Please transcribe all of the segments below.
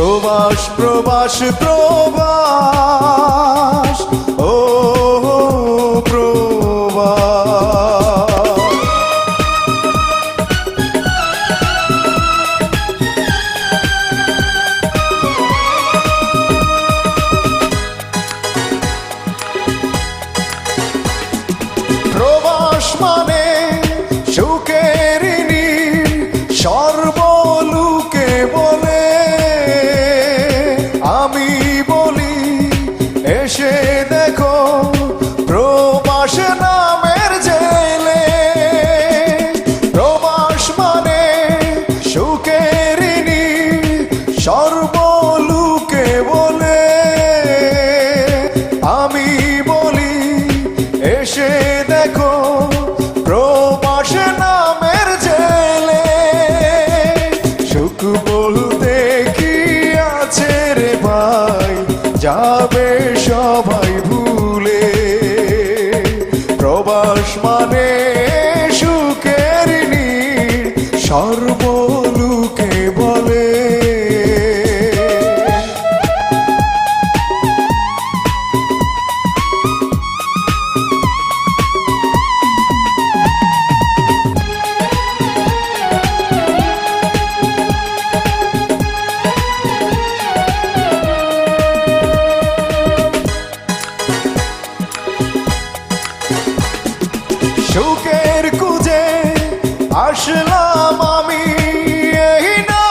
প্রবাস প্রবাস প্রবাস, ও প্রবাস। প্রবাস মানে সুখের নীড় সর্বলোকে বলে, আমি বলি এসে দেখো প্রবাস নামের জেলে। প্রবাস মানে সুখের নীড় সর্বলোকে বলে, আমি বলি এসে দেখো প্রবাস নামের জেলে। সুখ বলতে কি আছে রে ভাই, যাবে সবাই ভুলে। প্রবাস মানে সুখের নীড় সর্বলোকে বলে। সুখের খুঁজে আসলাম আমি এই না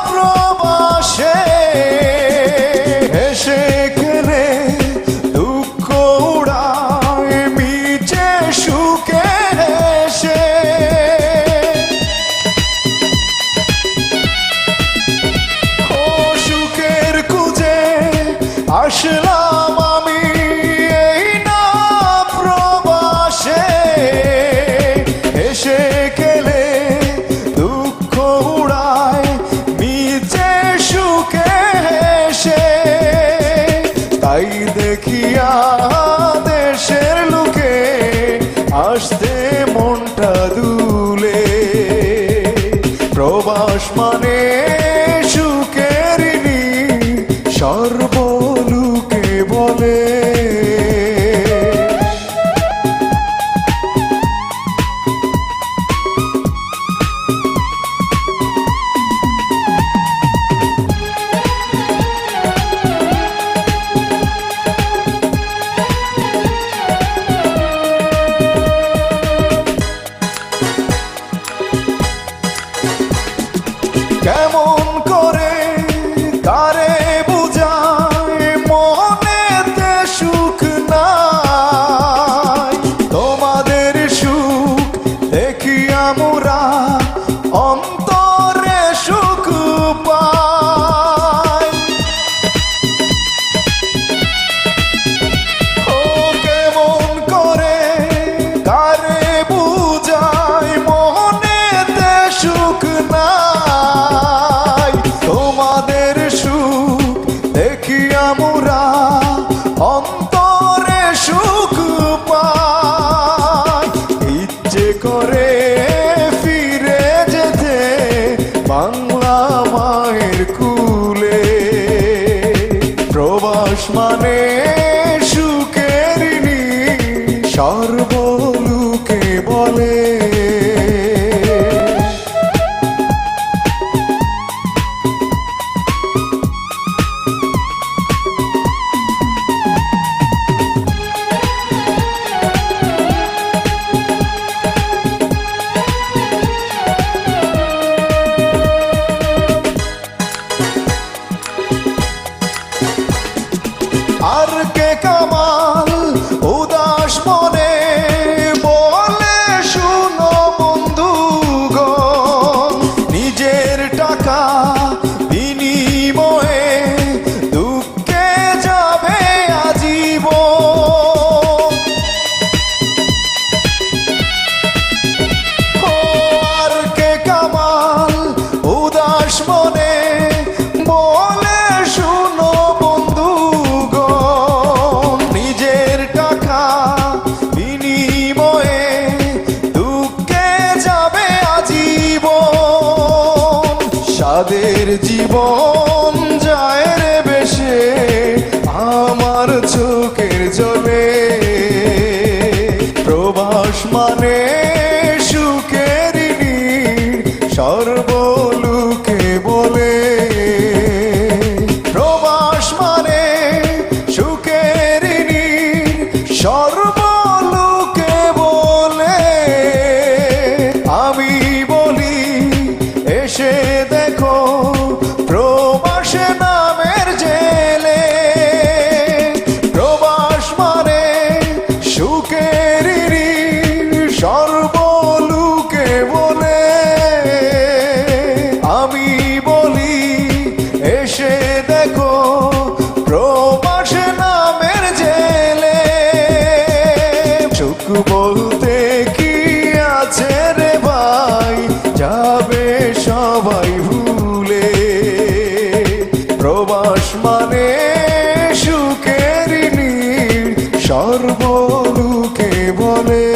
প্রবাসে, হেসে খেলে দুঃখ উড়ায় মিছে সুখে হেসে। ও সুখের খুঁজে আসলাম আমি এই না প্রবাসে, হেসে খেলে দুঃখ উড়ায় মিছে সুখে হেসে। তাই দেখিয়া দেশের লোকে আসতে মনটা দুলে। প্রবাস মানে সুখের নীড় সর্বলোকে বলে। কেমন করে কারে বুঝায় মনেতে সুখ নাই, তোমাদের সুখ দেখি আমরা অন্তরে সুখ পাই। ও কেমন করে কারে বুঝায় মনেতে সুখ নাই, তোমাদের সুখ দেখি আমরা অন্তরে সুখ পাই। ইচ্ছে করে ফিরে যেতে বাংলা মায়ের কুলে। প্রবাস মানে সুখের নীড় সর্বলোকে বলে। আর কে কামাল উদাস মনে বলে শুনো বন্ধুগণ, নিজের টাকা বিনিময়ে দুঃখে যাবে আজীবন। আর কে কামাল উদাস মনে বলে শুনো বন্ধুগণ, নিজের টাকা বিনিময়ে দুঃখে যাবে আজীবন। সাদের জীবন সর্বলোকে বলে প্রবাস মানে সুখের নীড় সর্বলোকে বলে আমি বলি এসে দেখো প্রবাসে নামের জেলে প্রবাস মানে সুখের ঋণ সর্বলোকে বলে আমি বলি এসে দেখো প্রবাসে নামের জেলে সুখ বলতে কি আছে রে ভাই যাবে সবাই ভুলে প্রবাস মানে সুখের নীড় সর্বলোকে বলে